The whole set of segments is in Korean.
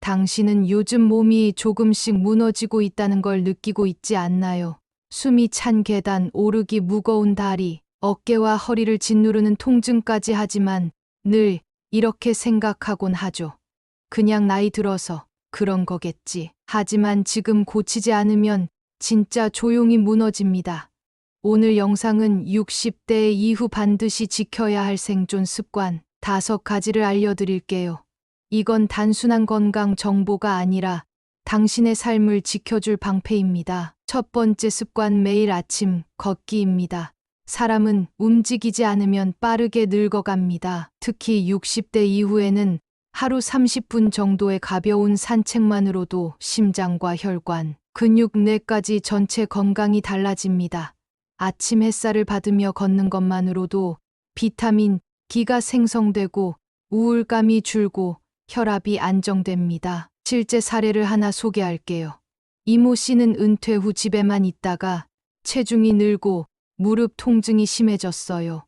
당신은 요즘 몸이 조금씩 무너지고 있다는 걸 느끼고 있지 않나요? 숨이 찬 계단 오르기 무거운 다리, 어깨와 허리를 짓누르는 통증까지 하지만 늘 이렇게 생각하곤 하죠. 그냥 나이 들어서 그런 거겠지. 하지만 지금 고치지 않으면 진짜 조용히 무너집니다. 오늘 영상은 60대 이후 반드시 지켜야 할 생존 습관 5가지를 알려드릴게요. 이건 단순한 건강 정보가 아니라 당신의 삶을 지켜줄 방패입니다. 첫 번째 습관 매일 아침 걷기입니다. 사람은 움직이지 않으면 빠르게 늙어갑니다. 특히 60대 이후에는 하루 30분 정도의 가벼운 산책만으로도 심장과 혈관, 근육, 뇌까지 전체 건강이 달라집니다. 아침 햇살을 받으며 걷는 것만으로도 비타민 D가 생성되고 우울감이 줄고 혈압이 안정됩니다. 실제 사례를 하나 소개할게요. 이모 씨는 은퇴 후 집에만 있다가 체중이 늘고 무릎 통증이 심해졌어요.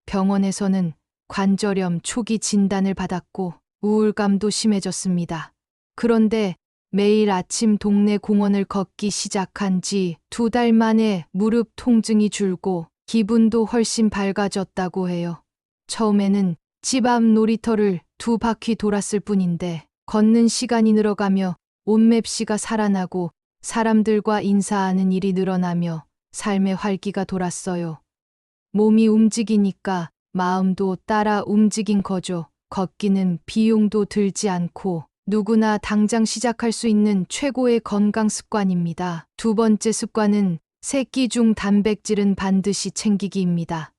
병원에서는 관절염 초기 진단을 받았고 우울감도 심해졌습니다. 그런데 매일 아침 동네 공원을 걷기 시작한 지 2달 만에 무릎 통증이 줄고 기분도 훨씬 밝아졌다고 해요. 처음에는 집 앞 놀이터를 2바퀴 돌았을 뿐인데 걷는 시간이 늘어가며 온맵시가 살아나고 사람들과 인사하는 일이 늘어나며 삶의 활기가 돌았어요. 몸이 움직이니까 마음도 따라 움직인 거죠. 걷기는 비용도 들지 않고 누구나 당장 시작할 수 있는 최고의 건강 습관입니다. 두 번째 습관은 세끼 중 단백질은 반드시 챙기기입니다.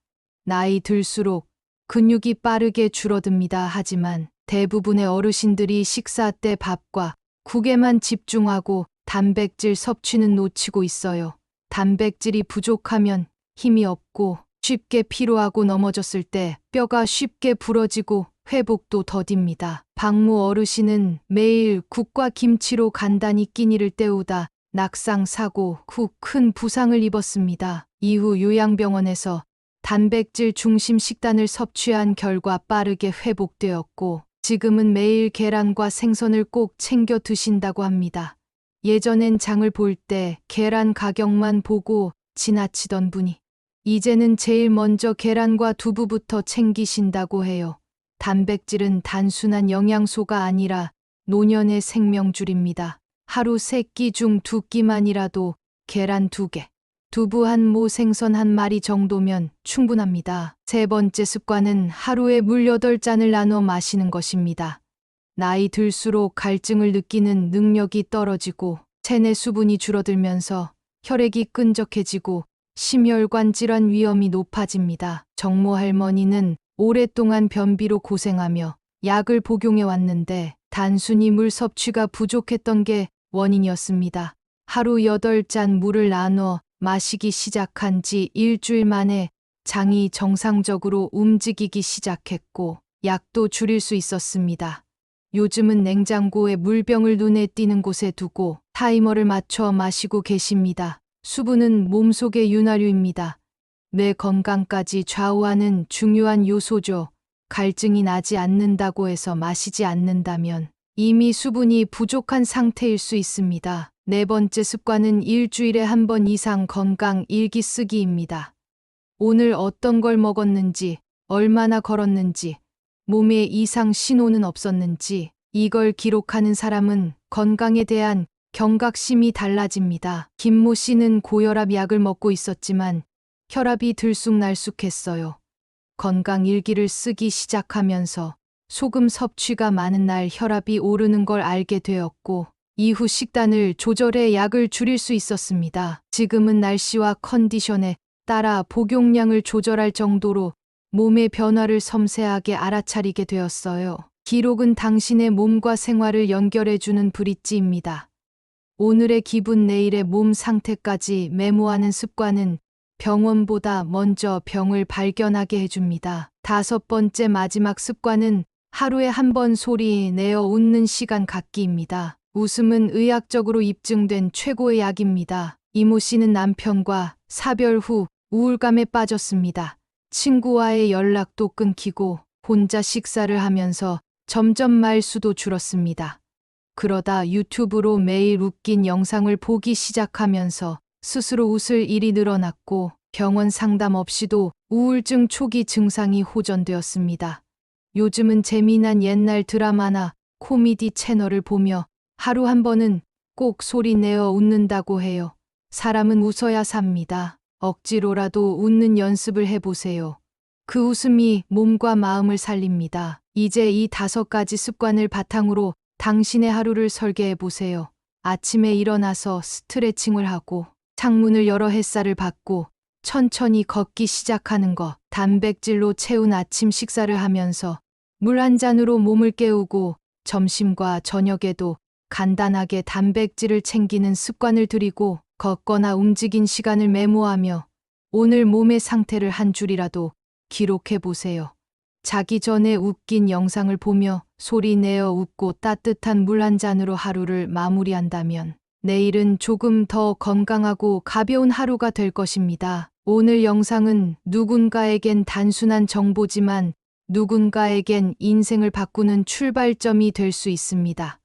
나이 들수록 근육이 빠르게 줄어듭니다. 하지만 대부분의 어르신들이 식사 때 밥과 국에만 집중하고 단백질 섭취는 놓치고 있어요. 단백질이 부족하면 힘이 없고 쉽게 피로하고 넘어졌을 때 뼈가 쉽게 부러지고 회복도 더딥니다. 박모 어르신은 매일 국과 김치로 간단히 끼니를 때우다 낙상 사고 후 큰 부상을 입었습니다. 이후 요양병원에서 단백질 중심 식단을 섭취한 결과 빠르게 회복되었고 지금은 매일 계란과 생선을 꼭 챙겨 드신다고 합니다. 예전엔 장을 볼 때 계란 가격만 보고 지나치던 분이 이제는 제일 먼저 계란과 두부부터 챙기신다고 해요. 단백질은 단순한 영양소가 아니라 노년의 생명줄입니다. 하루 3끼 중 2끼만이라도 계란 2개, 두부 1모, 생선 1마리 정도면 충분합니다. 세 번째 습관은 하루에 물 8잔을 나눠 마시는 것입니다. 나이 들수록 갈증을 느끼는 능력이 떨어지고 체내 수분이 줄어들면서 혈액이 끈적해지고 심혈관 질환 위험이 높아집니다. 정모 할머니는 오랫동안 변비로 고생하며 약을 복용해 왔는데 단순히 물 섭취가 부족했던 게 원인이었습니다. 하루 8잔 물을 나눠 마시기 시작한 지 일주일 만에 장이 정상적으로 움직이기 시작했고 약도 줄일 수 있었습니다. 요즘은 냉장고에 물병을 눈에 띄는 곳에 두고 타이머를 맞춰 마시고 계십니다. 수분은 몸속의 윤활유입니다. 뇌 건강까지 좌우하는 중요한 요소죠. 갈증이 나지 않는다고 해서 마시지 않는다면 이미 수분이 부족한 상태일 수 있습니다. 네 번째 습관은 일주일에 1번 이상 건강 일기 쓰기입니다. 오늘 어떤 걸 먹었는지, 얼마나 걸었는지, 몸에 이상 신호는 없었는지 이걸 기록하는 사람은 건강에 대한 경각심이 달라집니다. 김모 씨는 고혈압 약을 먹고 있었지만 혈압이 들쑥날쑥했어요. 건강 일기를 쓰기 시작하면서 소금 섭취가 많은 날 혈압이 오르는 걸 알게 되었고 이후 식단을 조절해 약을 줄일 수 있었습니다. 지금은 날씨와 컨디션에 따라 복용량을 조절할 정도로 몸의 변화를 섬세하게 알아차리게 되었어요. 기록은 당신의 몸과 생활을 연결해주는 브릿지입니다. 오늘의 기분, 내일의 몸 상태까지 메모하는 습관은 병원보다 먼저 병을 발견하게 해줍니다. 5번째 마지막 습관은 하루에 1번 소리 내어 웃는 시간 갖기입니다. 웃음은 의학적으로 입증된 최고의 약입니다. 이모 씨는 남편과 사별 후 우울감에 빠졌습니다. 친구와의 연락도 끊기고 혼자 식사를 하면서 점점 말수도 줄었습니다. 그러다 유튜브로 매일 웃긴 영상을 보기 시작하면서 스스로 웃을 일이 늘어났고 병원 상담 없이도 우울증 초기 증상이 호전되었습니다. 요즘은 재미난 옛날 드라마나 코미디 채널을 보며 하루 한 번은 꼭 소리 내어 웃는다고 해요. 사람은 웃어야 삽니다. 억지로라도 웃는 연습을 해보세요. 그 웃음이 몸과 마음을 살립니다. 이제 이 5가지 습관을 바탕으로 당신의 하루를 설계해 보세요. 아침에 일어나서 스트레칭을 하고 창문을 열어 햇살을 받고 천천히 걷기 시작하는 것, 단백질로 채운 아침 식사를 하면서 물 한 잔으로 몸을 깨우고 점심과 저녁에도 간단하게 단백질을 챙기는 습관을 들이고 걷거나 움직인 시간을 메모하며 오늘 몸의 상태를 한 줄이라도 기록해 보세요. 자기 전에 웃긴 영상을 보며 소리 내어 웃고 따뜻한 물 한 잔으로 하루를 마무리한다면 내일은 조금 더 건강하고 가벼운 하루가 될 것입니다. 오늘 영상은 누군가에겐 단순한 정보지만 누군가에겐 인생을 바꾸는 출발점이 될 수 있습니다.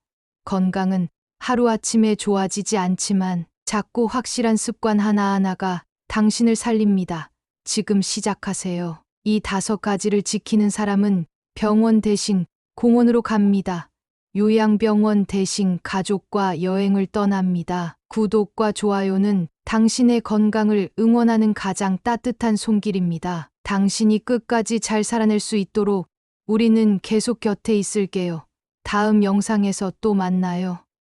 건강은 하루아침에 좋아지지 않지만 작고 확실한 습관 하나하나가 당신을 살립니다. 지금 시작하세요. 이 5가지를 지키는 사람은 병원 대신 공원으로 갑니다. 요양병원 대신 가족과 여행을 떠납니다. 구독과 좋아요는 당신의 건강을 응원하는 가장 따뜻한 손길입니다. 당신이 끝까지 잘 살아낼 수 있도록 우리는 계속 곁에 있을게요. 다음 영상에서 또 만나요.